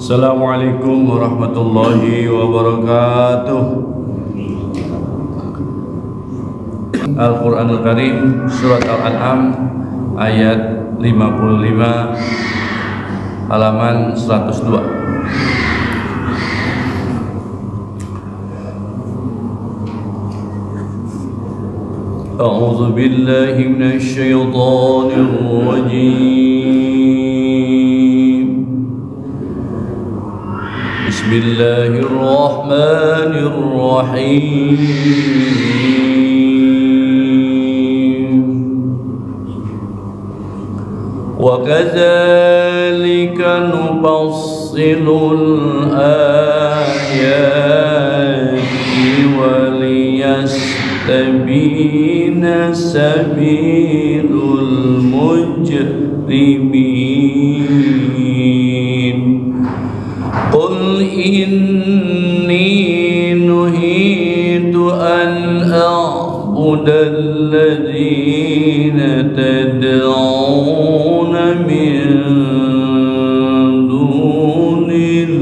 Assalamualaikum warahmatullahi wabarakatuh. Al-Quranul Karim Surat Al-An'am ayat 55 halaman 102. A'udzu billahi minasy syaithanir rajim. Bismillahirrahmanirrahim. Wa kadzalika nufassilul ayati wa liyastabina sabilul mujrimin. Qul inni nuhitu an a'budal ladzina tad'una min dunillah.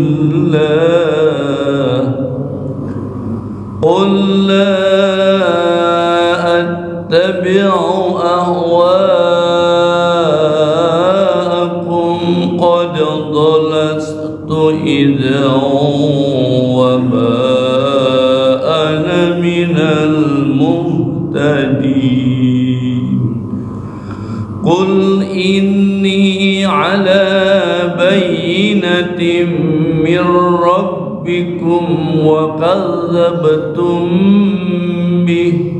Qul la attabi'u ahwa'akum qad dhalastu idza wa ma ana minal muhtadin. Qul inni ala bayyinatin min rabbikum wa kadzabtum bih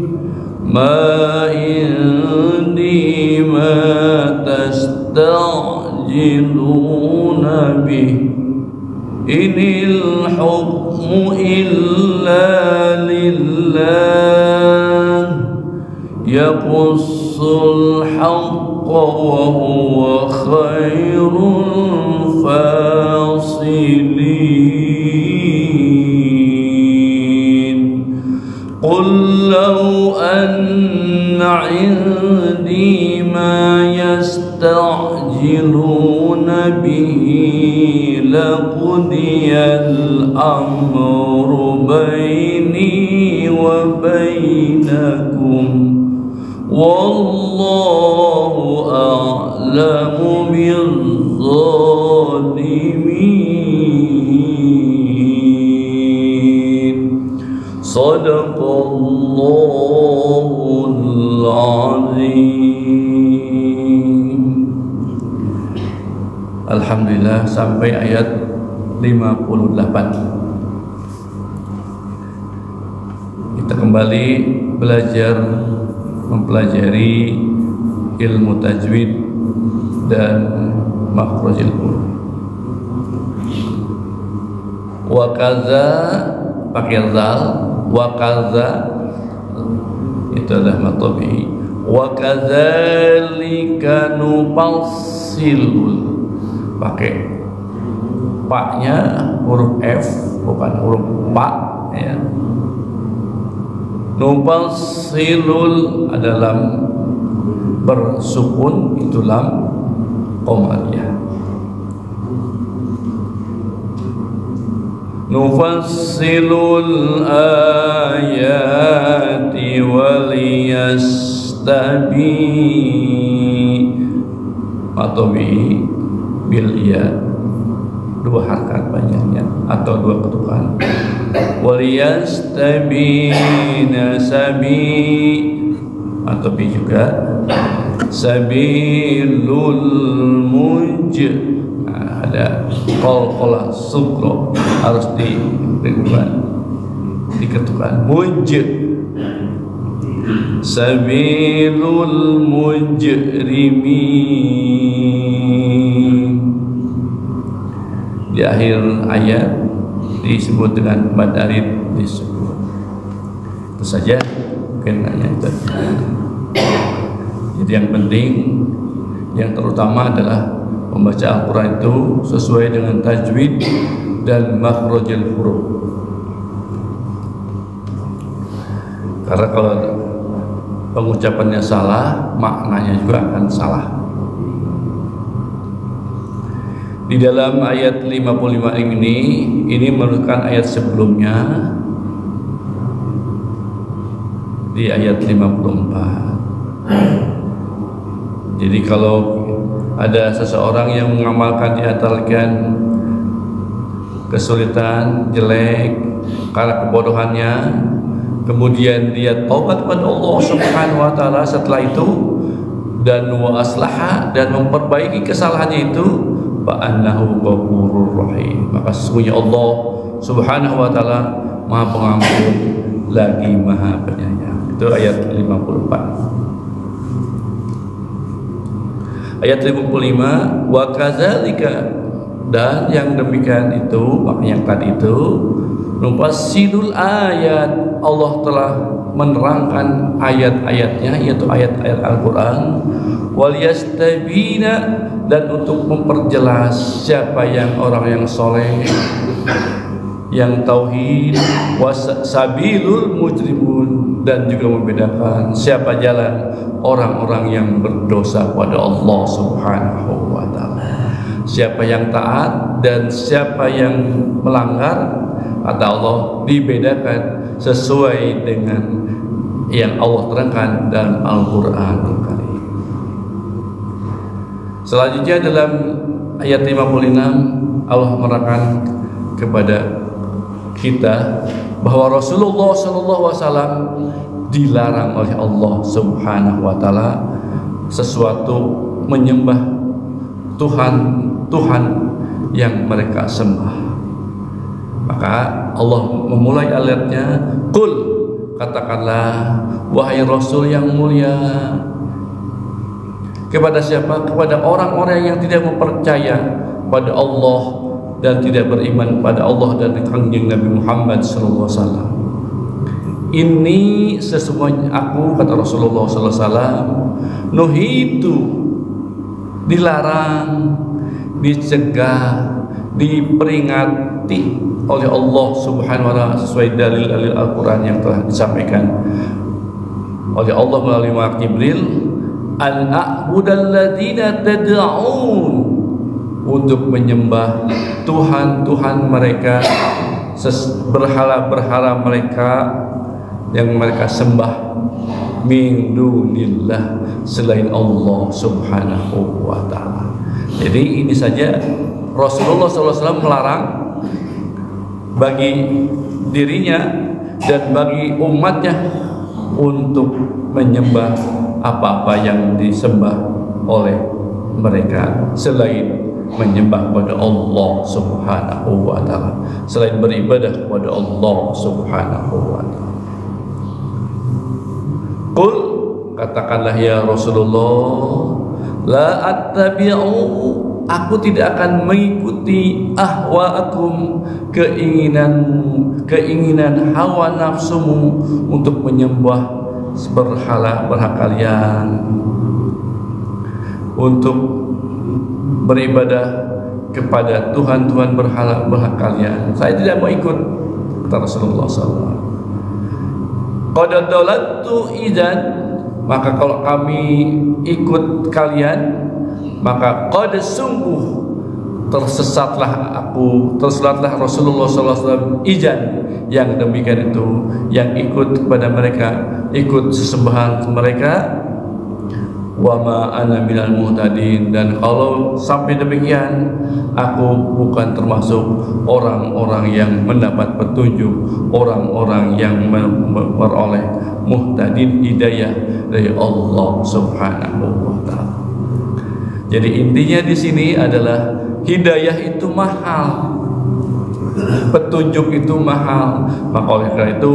ma indi ma tasta'jiluna bih inil hukmu illa lillah yaqussul haqqa wa huwa khairul fasilin. Qul law anna 'indi ma yasta'jiluna bihi laqudiyal amru baini wa bainakum wallahu a'lamu bizzalimin. Sadaqallahul azim. Alhamdulillah sampai ayat 58. Kita kembali belajar mempelajari ilmu tajwid dan makhrajul huruf. Wa kaza pakai zal, wa kaza itu adalah matobi. Wa kadzalika nufassilul pakai paknya huruf F bukan huruf pa ya. Nufassilul adalah bersukun itu lam qamariyah. Nufassilul ayati waliyastabi atau bil ya, dua harakat banyaknya atau dua ketukan. Waliyastabina sabi atau bi juga sabilul ada qalqalah sukro harus diketukan sabilul mujrimin. Di akhir ayat disebut dengan mad arid disebut. Itu saja kenanya itu. Jadi yang penting, yang terutama adalah membaca Al-Quran itu sesuai dengan tajwid dan makhrajul huruf. Karena kalau pengucapannya salah, maknanya juga akan salah. Di dalam ayat 55 ini merupakan ayat sebelumnya, di ayat 54. Jadi kalau ada seseorang yang mengamalkan diantarkan kesulitan, jelek karena kebodohannya, kemudian dia taubat kepada Allah Subhanahu wa taala setelah itu, dan wa aslaha, dan memperbaiki kesalahannya itu, fa annahu ghafurur rahim, maka sesungguhnya Allah Subhanahu wa taala Maha Pengampun lagi Maha Penyayang. Itu ayat 54. Ayat 55, wa kadzalika, dan yang demikian itu, maknanya yang tadi itu, nufassilul ayat, Allah telah menerangkan ayat-ayatnya, yaitu ayat-ayat Al-Quran, wal yastabina, dan untuk memperjelas siapa yang orang yang soleh, yang tauhid, wasabilul mujrimun, dan juga membedakan siapa jalan orang-orang yang berdosa pada Allah Subhanahu wa taala, siapa yang taat dan siapa yang melanggar. Kata Allah, dibedakan sesuai dengan yang Allah terangkan dalam Al-Quranul Karim. Selanjutnya dalam ayat 56 Allah menerangkan kepada kita bahwa Rasulullah SAW dilarang oleh Allah Subhanahu wa taala sesuatu menyembah Tuhan yang mereka sembah. Maka Allah memulai ayatnya, qul, katakanlah wahai Rasul yang mulia, kepada siapa? Kepada orang-orang yang tidak mempercaya pada Allah dan tidak beriman pada Allah dan Kanjeng Nabi Muhammad SAW. Ini sesungguhnya aku, kata Rasulullah SAW, nuhitu, dilarang, dicegah, diperingati oleh Allah Subhanahu wa taala sesuai dalil-dalil Al-Quran yang telah disampaikan oleh Allah melalui Malaikat Jibril, an a'budalladzina tad'un, untuk menyembah Tuhan-Tuhan mereka, berhala-berhala mereka yang mereka sembah, min dunillah, selain Allah Subhanahu wa taala. Jadi ini saja Rasulullah SAW melarang bagi dirinya dan bagi umatnya untuk menyembah apa-apa yang disembah oleh mereka selain menyembah kepada Allah Subhanahu wa taala, selain beribadah kepada Allah Subhanahu wa taala. Qul, katakanlah ya Rasulullah, la attabi'u, aku tidak akan mengikuti ahwa'akum, keinginan hawa nafsumu untuk menyembah berhala-berhala kalian, untuk beribadah kepada Tuhan-Tuhan berhala-berhala kalian. Saya tidak mau ikut, kata Rasulullah SAW. Qad dalaltu idzan, maka kalau kami ikut kalian, maka qad sungguh tersesatlah aku, tersesatlah Rasulullah SAW idzan, yang demikian itu, yang ikut kepada mereka, ikut sesembahan mereka. Wa ma ana minal muhtadin, dan kalau sampai demikian, aku bukan termasuk orang-orang yang mendapat petunjuk, orang-orang yang memperoleh muhtadin, hidayah dari Allah Subhanahu wa taala. Jadi intinya di sini adalah hidayah itu mahal, petunjuk itu mahal. Maka oleh karena itu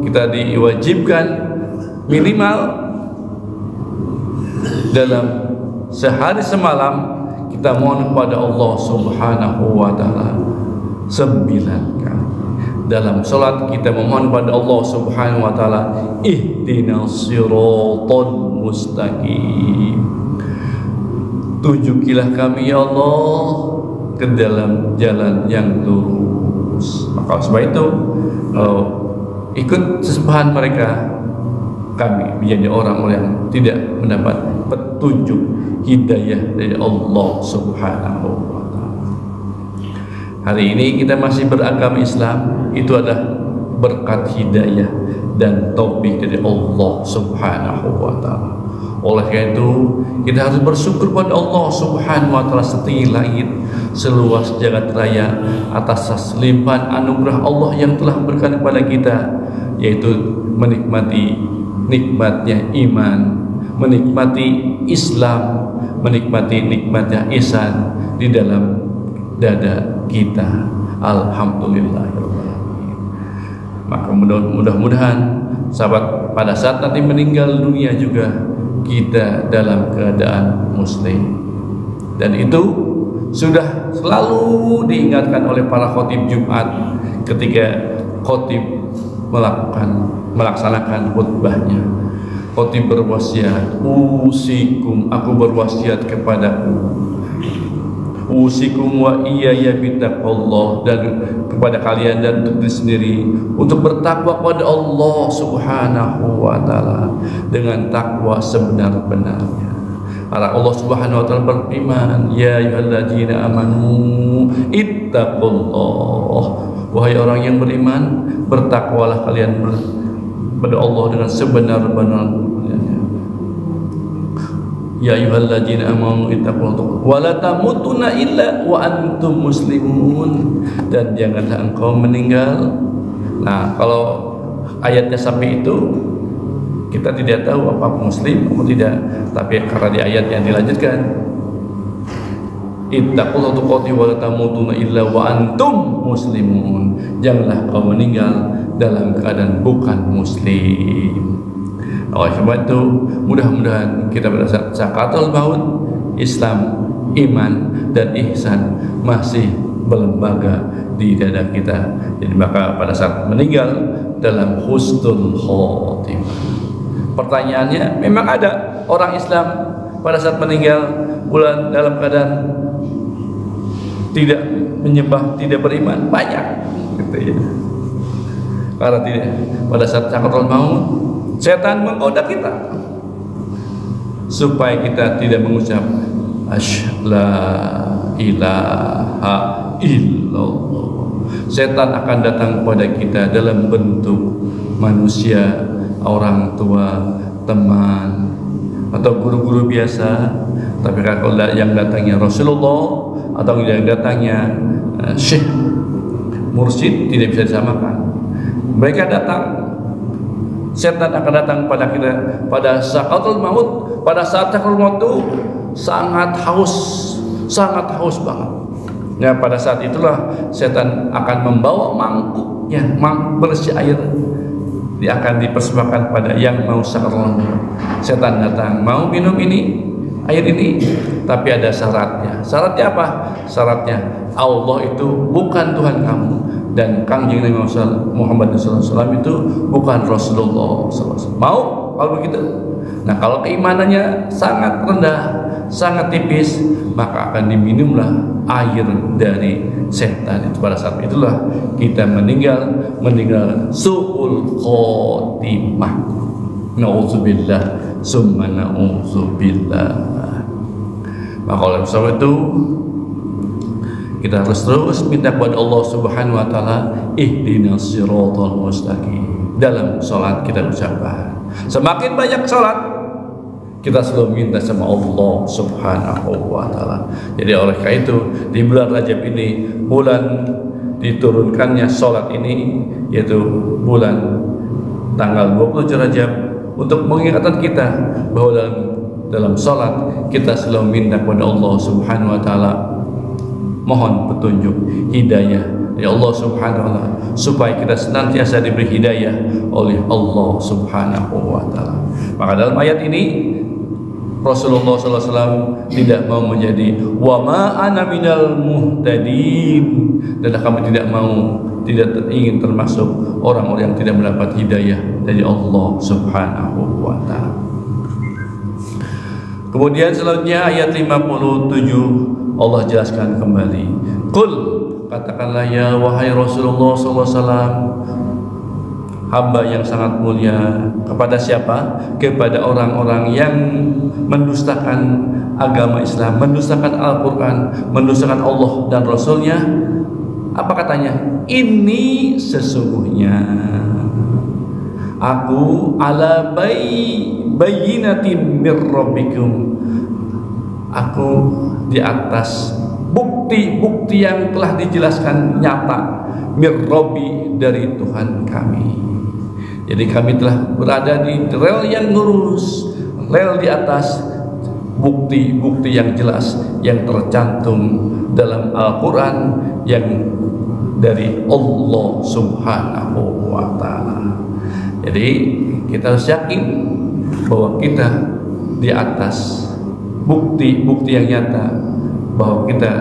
kita diwajibkan minimal dalam sehari semalam kita mohon kepada Allah Subhanahu wa taala 9 kali. Dalam salat kita memohon kepada Allah Subhanahu wa taala, ihdinas siratal mustaqim, tunjukilah kami ya Allah ke dalam jalan yang lurus. Maka sebab itu ikut sesembahan mereka, kami menjadi orang-orang yang tidak mendapat petunjuk hidayah dari Allah Subhanahu wa taala. Hari ini kita masih beragama Islam, itu adalah berkat hidayah dan taufik dari Allah Subhanahu wa taala. Oleh karena itu, kita harus bersyukur pada Allah Subhanahu wa taala setinggi langit, seluas jagat raya, atas limpahan anugerah Allah yang telah berikan kepada kita, yaitu menikmati nikmatnya iman, menikmati Islam, menikmati nikmatnya ihsan di dalam dada kita. Alhamdulillahirrahmanirrahim. Maka mudah-mudahan sahabat, pada saat nanti meninggal dunia juga kita dalam keadaan muslim, dan itu sudah selalu diingatkan oleh para khotib Jumat ketika khotib melaksanakan khutbahnya. Khotib berwasiat, usikum, aku berwasiat kepadaku, usikum wa iyaya bittaqwallah, dan kepada kalian dan untuk diri sendiri untuk bertakwa kepada Allah Subhanahu wa taala dengan takwa sebenar-benarnya. Karena Allah Subhanahu wa taala berfirman, ya ayyuhalladzina amanu ittaqullah, wahai orang yang beriman, bertakwalah kalian kepada Allah dengan sebenar-benarnya. Ya ayyuhalladzina amanu ittaqullaha wa la tamutunna illa wa antum muslimun, dan janganlah engkau meninggal. Nah, kalau ayatnya sampai itu kita tidak tahu apa muslim atau tidak, tapi karena di ayat yang dilanjutkan, ittaqullaha tuqatih wa la tamutunna illa wa antum muslimun, janganlah engkau meninggal dalam keadaan bukan muslim. Oleh sebab itu, mudah-mudahan kita pada saat sakaratul maut, Islam, iman, dan ihsan masih berlembaga di dada kita. Jadi maka pada saat meninggal dalam husnul khotimah. Pertanyaannya, memang ada orang Islam pada saat meninggal bulan dalam keadaan tidak menyembah, tidak beriman, banyak, gitu ya. Karena tidak, pada saat sakaratul maut, setan menggoda kita supaya kita tidak mengucap la ilaha illallah. Setan akan datang kepada kita dalam bentuk manusia, orang tua, teman, atau guru-guru biasa. Tapi kalau yang datangnya Rasulullah atau yang datangnya syekh, mursyid, tidak bisa disamakan. Mereka datang, setan akan datang pada kita pada sakaratul maut. Pada saat sakaratul maut itu sangat haus banget. Ya, pada saat itulah setan akan membawa mangkuknya, bersih air, dia akan dipersembahkan pada yang mau sakaratul maut. Setan datang, mau minum ini, air ini, tapi ada syaratnya. Syaratnya apa? Syaratnya Allah itu bukan Tuhan kamu, dan Kangjeng Nabi Muhammad SAW itu bukan Rasulullah SAW. Mau kalau begitu? Nah, kalau keimanannya sangat rendah, sangat tipis, maka akan diminumlah air dari setan itu. Pada saat itulah kita meninggal su'ul khotimah. Na'udzubillah summa na'udzubillah. Maka oleh sebab itu kita harus terus minta kepada Allah Subhanahu wa taala, ihdinas siratal mustaqim. Dalam salat kita ucapkan, semakin banyak salat kita selalu minta sama Allah Subhanahu wa taala. Jadi oleh karena itu, di bulan Rajab ini, bulan diturunkannya salat ini, yaitu bulan tanggal 27 Rajab, untuk mengingatkan kita bahwa dalam salat kita selalu minta kepada Allah Subhanahu wa taala, mohon petunjuk, hidayah ya Allah Subhanahu wa taala, supaya kita senantiasa diberi hidayah oleh Allah Subhanahu wa taala. Maka dalam ayat ini Rasulullah SAW tidak mau menjadi wa ma ana minal muhtadin, dan kami tidak ingin termasuk orang-orang yang tidak mendapat hidayah dari Allah Subhanahu wa taala. Kemudian selanjutnya ayat 57 Allah jelaskan kembali, qul, katakanlah ya wahai Rasulullah SAW, hamba yang sangat mulia. Kepada siapa? Kepada orang-orang yang mendustakan agama Islam, mendustakan Al-Quran, mendustakan Allah dan Rasulnya. Apa katanya? Ini sesungguhnya aku ala bayyinatin mir rabbikum. Aku di atas bukti-bukti yang telah dijelaskan nyata mir rabbi, dari Tuhan kami. Jadi kami telah berada di rel yang lurus, rel di atas bukti-bukti yang jelas yang tercantum dalam Al-Quran yang dari Allah Subhanahu wa Ta'ala. Jadi kita harus yakin bahwa kita di atas bukti-bukti yang nyata, bahwa kita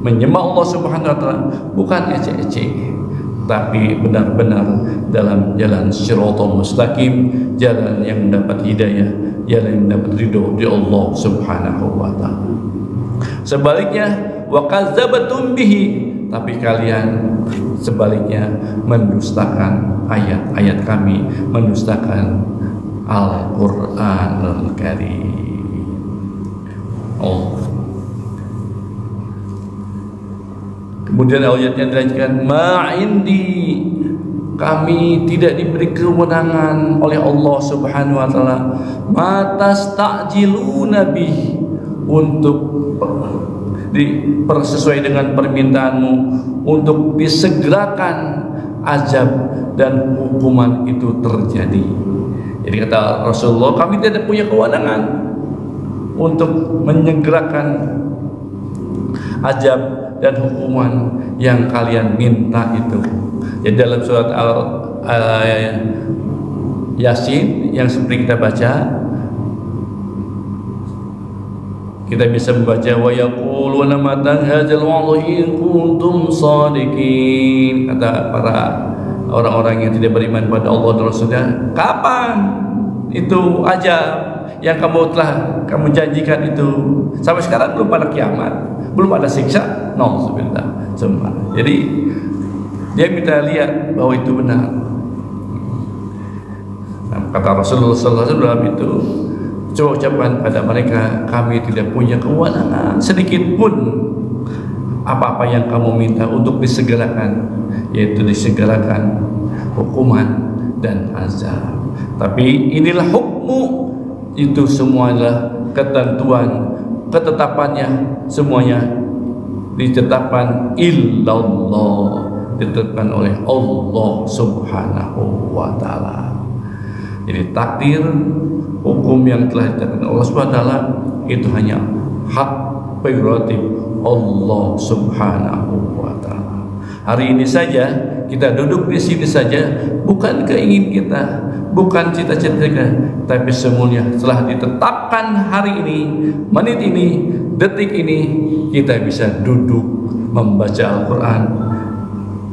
menyembah Allah Subhanahu wa Ta'ala bukan ecek-ecek, tapi benar-benar dalam jalan Shiratal Mustaqim, jalan yang mendapat hidayah, jalan yang mendapat ridho di Allah Subhanahu wa Ta'ala. Sebaliknya, wa kazzabatum bihi, tapi kalian sebaliknya mendustakan ayat-ayat kami, mendustakan Al-Qur'anul Karim. Oh. Kemudian ayatnya dilanjutkan, ma'indi, kami tidak diberi kewenangan oleh Allah Subhanahu wa Ta'ala, matasta'jiluna bih, untuk sesuai dengan permintaanmu, untuk disegerakan azab dan hukuman itu terjadi. Jadi kata Rasulullah, kami tidak punya kewenangan untuk menyegerakan azab dan hukuman yang kalian minta itu. Jadi dalam surat Yasin yang seperti kita baca, kita bisa membaca wa yaquluna matan hadzal wa'dhu in kuntum shadiqin. Kata para orang-orang yang tidak beriman pada Allah dan Rasulnya, kapan itu azab yang kamu janjikan itu? Sampai sekarang belum pada kiamat, belum ada siksa. Nauzubillah. Jadi dia minta lihat bahwa itu benar. Nah, kata Rasulullah SAW dalam itu, coba ucapkan pada mereka, kami tidak punya kewenangan sedikit pun apa-apa yang kamu minta untuk disegerakan, yaitu disegerakan hukuman dan azab. Tapi inilah hukmu, itu semua adalah ketentuan, ketetapannya semuanya ditetapkan illallah, ditetapkan oleh Allah Subhanahu wa Ta'ala. Jadi takdir, hukum yang telah ditetapkan Allah Subhanahu wa Ta'ala itu hanya hak prerogatif Allah Subhanahu wa Ta'ala. Hari ini saja kita duduk di sini saja bukan keinginan kita, bukan cita-cita kita, tapi semuanya telah ditetapkan hari ini, menit ini, detik ini kita bisa duduk membaca Al-Quran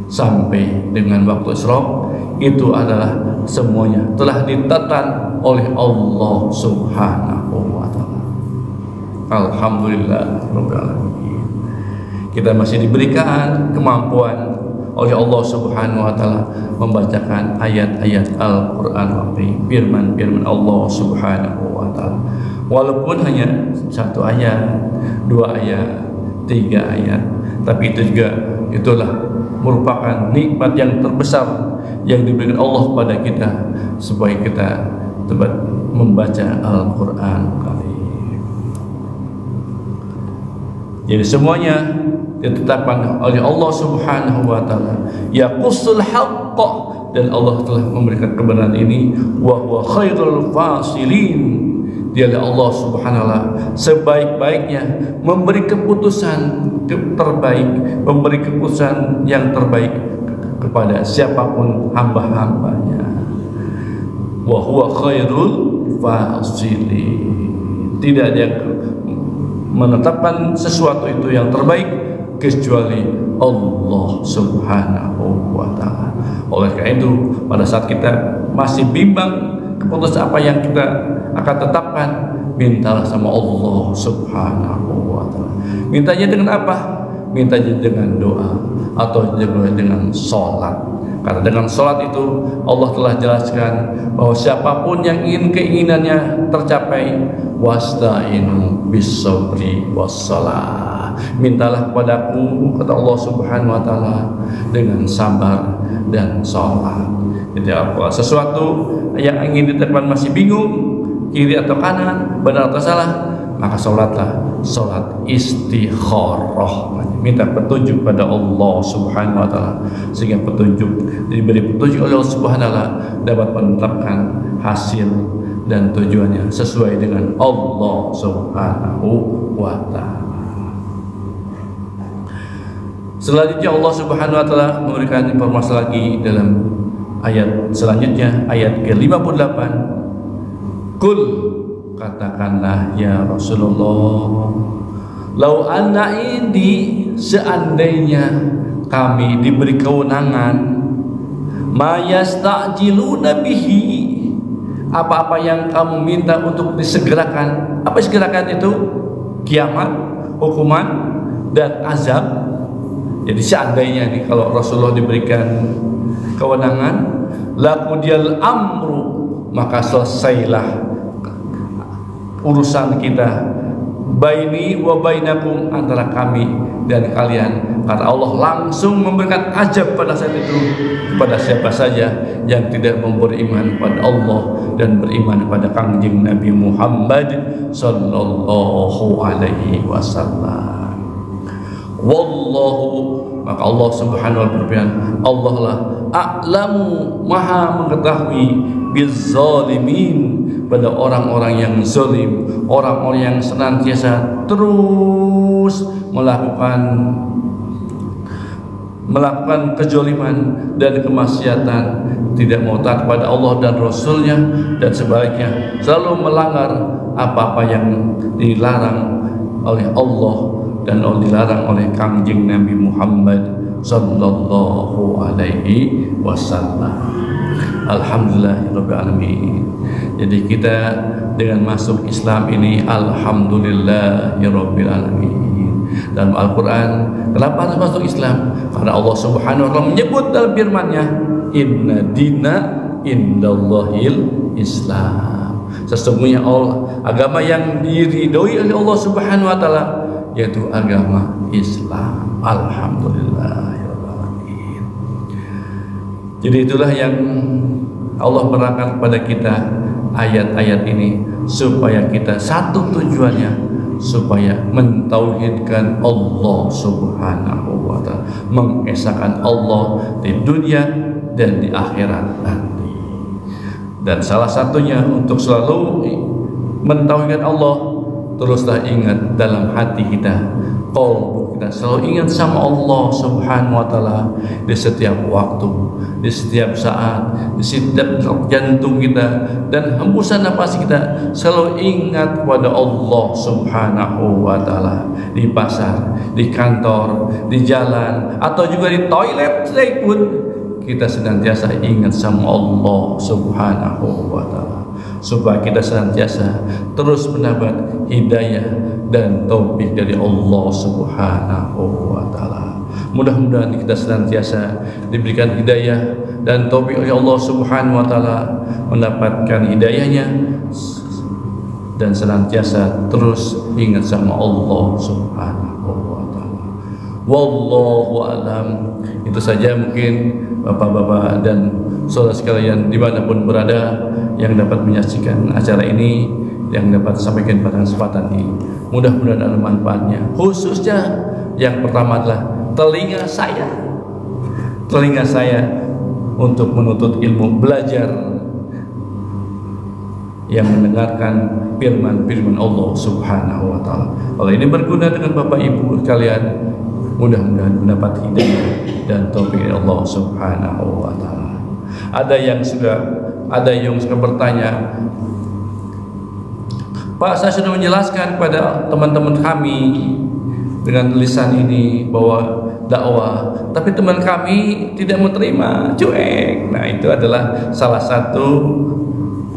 sampai dengan waktu Isyraq. Itu adalah semuanya telah ditetapkan oleh Allah Subhanahu wa Ta'ala. Alhamdulillah Rabbil Alamin. Kita masih diberikan kemampuan oleh Allah Subhanahu wa Ta'ala membacakan ayat-ayat Al-Quran, firman-firman Allah Subhanahu wa Ta'ala, walaupun hanya 1 ayat, 2 ayat, 3 ayat, tapi itu juga itulah merupakan nikmat yang terbesar yang diberikan Allah pada kita supaya kita dapat membaca Al-Quran kali. Jadi semuanya ditetapkan oleh Allah Subhanahu wa Ta'ala, yaqussul haqq, dan Allah telah memberikan kebenaran ini, wa huwa khairul fasilin. Dialah Allah Subhanahu wa Ta'ala sebaik-baiknya memberi keputusan terbaik, memberi keputusan yang terbaik kepada siapapun hamba-hambanya. Wa huwa khairul fasilin. Tidak ada yang menetapkan sesuatu itu yang terbaik kecuali Allah Subhanahu wa Ta'ala. Oleh karena itu, pada saat kita masih bimbang keputusan apa yang kita akan tetapkan, mintalah sama Allah Subhanahu wa Ta'ala. Mintanya dengan apa? Mintanya dengan doa atau dengan sholat. Karena dengan sholat itu Allah telah jelaskan bahwa siapapun yang ingin keinginannya tercapai, wasta'inu bis sabri was shalah, Mintalah kepadaku, kata Allah Subhanahu wa taala, dengan sabar dan sholat. Jadi apa? Sesuatu yang ingin ditemukan masih bingung, kiri atau kanan, benar atau salah, maka sholatlah, sholat istikharah. Minta petunjuk pada Allah Subhanahu wa taala, sehingga petunjuk diberi petunjuk oleh Allah Subhanahu wa taala dapat menetapkan hasil dan tujuannya sesuai dengan Allah Subhanahu wa taala. Selanjutnya Allah Subhanahu wa taala memberikan informasi lagi dalam ayat selanjutnya, ayat ke-58. Qul, katakanlah ya Rasulullah, lau anna indi, seandainya kami diberi kewenangan, ma yasta'jiluna bihi, apa-apa yang kamu minta untuk disegerakan. Apa segerakan itu? Kiamat, hukuman, dan azab. Jadi seandainya nih, kalau Rasulullah diberikan kewenangan, laqudiyal amru, maka selesailah urusan kita, baini wa bainakum, antara kami dan kalian. Karena Allah langsung memberikan azab pada saat itu kepada siapa saja yang tidak beriman pada Allah dan beriman pada Kangjeng Nabi Muhammad sallallahu alaihi wasallam. Wallahu, maka Allah Subhanahu wa taala berfirman, Allah lah a'lamu, maha mengetahui, bizzalimin, pada orang-orang yang zalim, orang-orang yang senantiasa terus melakukan kezaliman dan kemaksiatan, tidak mau taat kepada Allah dan Rasulnya, dan sebaliknya selalu melanggar apa-apa yang dilarang oleh Allah dan dilarang oleh Kangjeng Nabi Muhammad sallallahu alaihi wasallam. Alhamdulillahirabbil alamin. Jadi kita dengan masuk Islam ini alhamdulillahirabbil alamin. Dalam Al-Qur'an, kenapa harus masuk Islam? Karena Allah Subhanahu wa taala menyebut dalam firman-Nya, inna dina indallahil Islam. Sesungguhnya agama yang diridhoi oleh Allah Subhanahu wa taala yaitu agama Islam. Alhamdulillahirrahmanirrahim. Jadi itulah yang Allah menerangkan kepada kita ayat-ayat ini, supaya kita satu tujuannya, supaya mentauhidkan Allah Subhanahu wa taala, mengesahkan Allah di dunia dan di akhirat nanti. Dan salah satunya untuk selalu mentauhidkan Allah, teruslah ingat dalam hati kita, qalbu kita selalu ingat sama Allah Subhanahu wa taala di setiap waktu, di setiap saat, di setiap jantung kita dan hembusan napas kita, selalu ingat kepada Allah Subhanahu wa taala di pasar, di kantor, di jalan, atau juga di toilet pun kita senantiasa ingat sama Allah Subhanahu wa taala, supaya kita senantiasa terus mendapat hidayah dan taufik dari Allah Subhanahu wa taala. Mudah-mudahan kita senantiasa diberikan hidayah dan taufik oleh Allah Subhanahu wa taala, mendapatkan hidayahnya dan senantiasa terus ingat sama Allah Subhanahu wa taala. Wallahu alam. Itu saja mungkin Bapak-bapak dan saudara sekalian dimanapun berada yang dapat menyaksikan acara ini, yang dapat sampaikan pada kesempatan ini. Mudah-mudahan ada manfaatnya. Khususnya yang pertama adalah telinga saya untuk menuntut ilmu, belajar yang mendengarkan firman-firman Allah Subhanahu wa taala. Kalau ini berguna dengan Bapak Ibu sekalian, mudah-mudahan mendapat hidayah dan taufik Allah Subhanahu wa taala. Ada yang sudah bertanya, Pak, saya sudah menjelaskan kepada teman-teman kami dengan lisan ini bahwa dakwah, tapi teman kami tidak menerima, cuek. Nah, itu adalah salah satu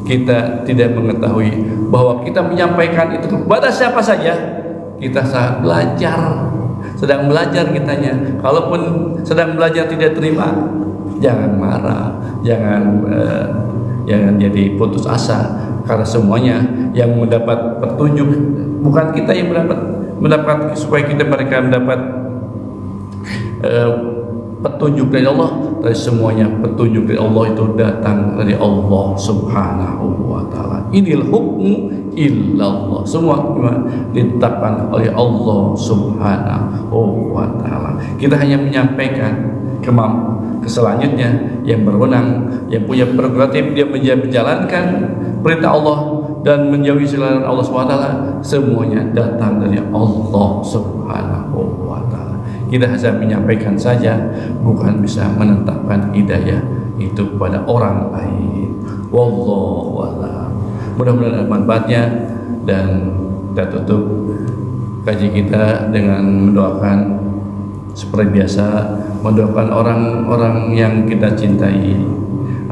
kita tidak mengetahui bahwa kita menyampaikan itu kepada siapa saja. Kita sedang belajar kitanya. Kalaupun sedang belajar tidak terima, jangan marah, jangan jadi putus asa, karena semuanya yang mendapat petunjuk bukan kita yang mendapat supaya mereka mendapat petunjuk dari Allah. Dari semuanya petunjuk dari Allah itu datang dari Allah Subhanahu wa taala. Inil hukmu illallah. Semua ditetapkan oleh Allah Subhanahu wa taala. Kita hanya menyampaikan selanjutnya yang berwenang, yang punya prerogatif, dia menjalankan perintah Allah dan menjauhi larangan Allah Subhanahu wa taala. Semuanya datang dari Allah Subhanahu wa taala. Kita hanya menyampaikan saja, bukan bisa menetapkan hidayah itu kepada orang lain. Wallahu a'lam. Mudah-mudahan ada manfaatnya, dan kita tutup kaji kita dengan mendoakan seperti biasa, mendoakan orang-orang yang kita cintai,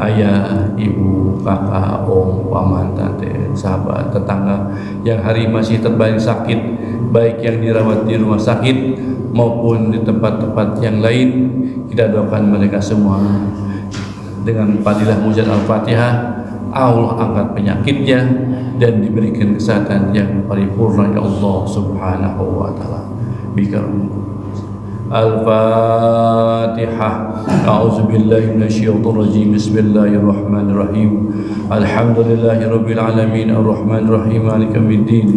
ayah, ibu, kakak, om, paman, tante, sahabat, tetangga yang hari masih terbaring sakit, baik yang dirawat di rumah sakit maupun di tempat-tempat yang lain. Kita doakan mereka semua dengan fadilah mujizat Al-Fatihah, Allah angkat penyakitnya dan diberikan kesehatan yang paripurna ya Allah Subhanahu wa taala. Al-Fatihah. A'udzubillahi minasyaitonir rajim. Bismillahirrahmanirrahim. Alhamdulillahirabbil alamin arrahmanir rahim maliki yaumiddin.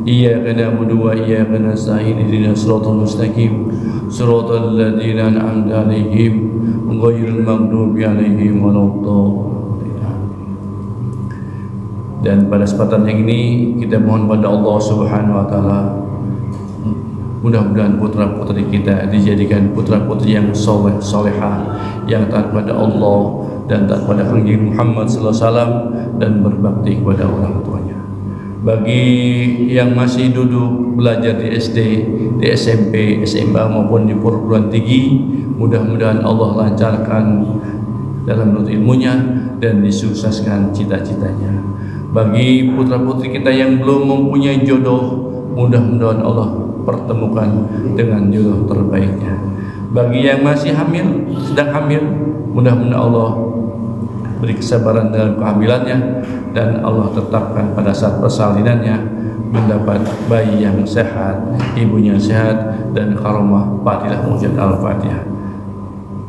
Iyyaka na'budu wa iyyaka nasta'in. Ihdinas siratal mustaqim. Siratal ladzina an'amta 'alaihim ghairil maghdubi 'alaihim waladdallin. Dan pada kesempatan yang ini kita mohon pada Allah Subhanahu wa taala, mudah-mudahan putra-putri kita dijadikan putra-putri yang soleh, solehah, yang taat pada Allah dan taat pada Nabi Muhammad SAW dan berbakti kepada orang tuanya. Bagi yang masih duduk belajar di SD, di SMP, SMA maupun di perguruan tinggi, mudah-mudahan Allah lancarkan dalam menuntut ilmunya dan disukseskan cita-citanya. Bagi putra-putri kita yang belum mempunyai jodoh, mudah-mudahan Allah pertemukan dengan jodoh terbaiknya. Bagi yang masih hamil, sedang hamil, mudah-mudahan Allah beri kesabaran dalam kehamilannya dan Allah tetapkan pada saat persalinannya mendapat bayi yang sehat, ibunya sehat, dan karomah fadilah mujizat Al-Fatihah.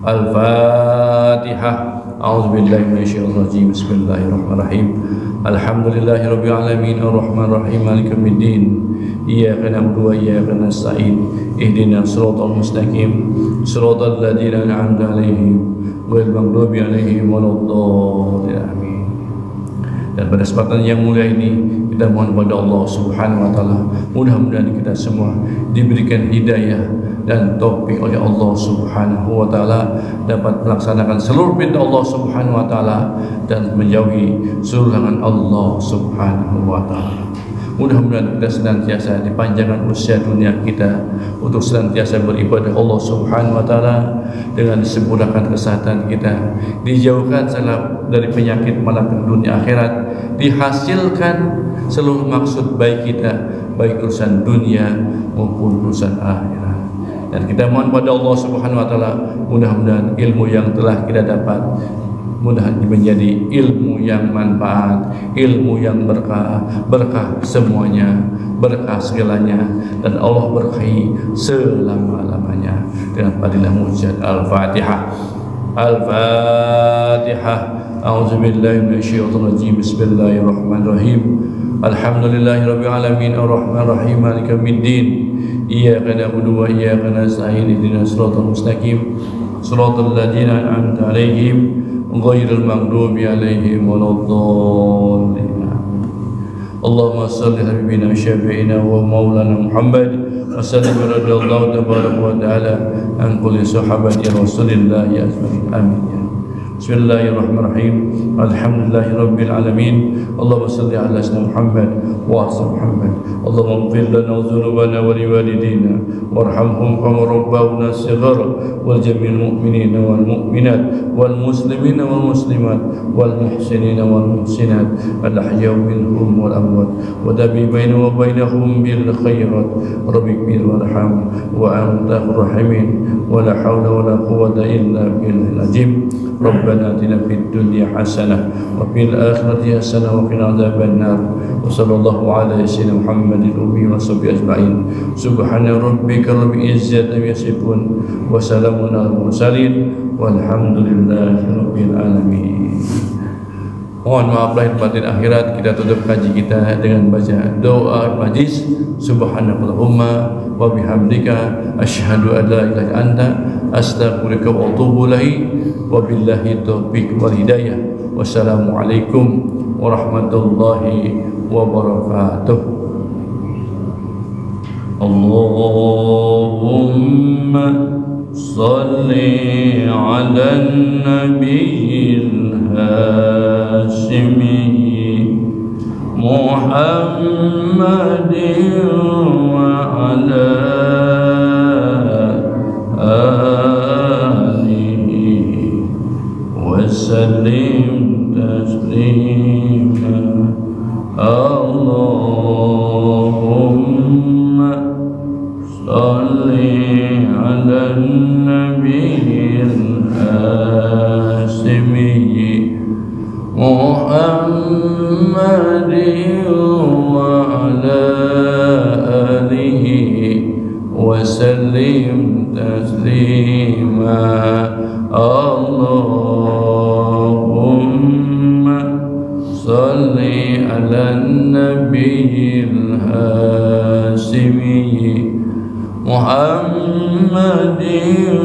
Al-Fatihah. A'udzubillahi minasyaitonir rajim. Bismillahirrahmanirrahim. Alhamdulillahirabbil alamin arrahmanir rahim maliki yaumiddin. Iyyaka na'budu wa iyyaka nasta'in. Ihdinas siratal mustaqim. Siratal ladzina an'amta 'alaihim ghairil maghdubi 'alaihim waladdallin. Amin. Dan pada kesempatan yang mulia ini kita mohon kepada Allah Subhanahu wa taala, mudah-mudahan kita semua diberikan hidayah dan taufik oleh Allah Subhanahu wa taala dapat melaksanakan seluruh perintah Allah Subhanahu wa taala dan menjauhi seluruh larangan Allah Subhanahu wa taala. Mudah-mudahan kita senantiasa dipanjangkan usia dunia kita untuk senantiasa beribadah Allah Subhanahu wa taala dengan disempurnakan kesehatan kita, dijauhkan dari penyakit malapetaka dunia akhirat, dihasilkan seluruh maksud baik kita, baik urusan dunia maupun urusan akhirat. Dan kita mohon pada Allah Subhanahu wa taala, mudah-mudahan ilmu yang telah kita dapat mudah menjadi ilmu yang manfaat, ilmu yang berkah, berkah semuanya, berkah segalanya, dan Allah berkahi selama-lamanya dengan fadilah mujizat Al-Fatihah. Al-Fatihah. A'udzubillahi minasyaitonir rajim. Bismillahirrahmanirrahim. Alhamdulillahirabbil alamin arrahmanir rahim maliki yaumiddin. Iyyaka na'budu wa iyyaka nasta'in. Ihdinas siratal mustaqim. Siratal ladzina an'amta 'alaihim ghairil maghdubi 'alaihim waladdallin. Allahumma shalli ala nabiyyina syafi'ina wa maulana Muhammad wa sallim radhiyallahu tabaraka wa ta'ala an kulli sahabati Rasulillah ya amin. Bismillahirrahmanirrahim. Alhamdulillahirabbil alamin. Allahumma shalli ala sayyidina Muhammad wa ala Muhammad. Allahumma ighfir lana dhunubana wa liwalidina warhamhum kama rabbawna shighara wal jami'il mu'minina wal mu'minat wal muslimina wal muslimat wal muhsinina wal muhsinat al ahya'i minhum wal amwat wa dabi bainahum wa bainahum bil khairat rabbik birham wa anta arhamin wa la hawla wa la quwwata illa billahil azim. Rabbana atina fid dunya hasanah wa fil akhirati hasanah wa qina adzabannar. Wa sallallahu ala sayyidina Muhammadin wa sahbihi ajma'in. Subhana rabbika rabbil izzati amma yasifun wa salamun alal mursalin walhamdulillahi rabbil alamin. Mohon maaf lahir batin akhirat. Kita tutup kaji kita dengan baca doa majlis. Subhanallahumma wa bihamdika asyhadu an la ilaha illa anta astaghfiruka wa atubu ilaik. Wabillahi taufiq wal hidayah. Wassalamualaikum warahmatullahi wabarakatuh. Allahumma salli ala nabiyil hashimi Muhammadin wa ala alihi wa sallim taslima. Allahumma salli ala nabiyil hashimi Muhammadin wa ala alihi wa sallim taslima. Allahumma salli ala nabiyil hashimi Muhammadin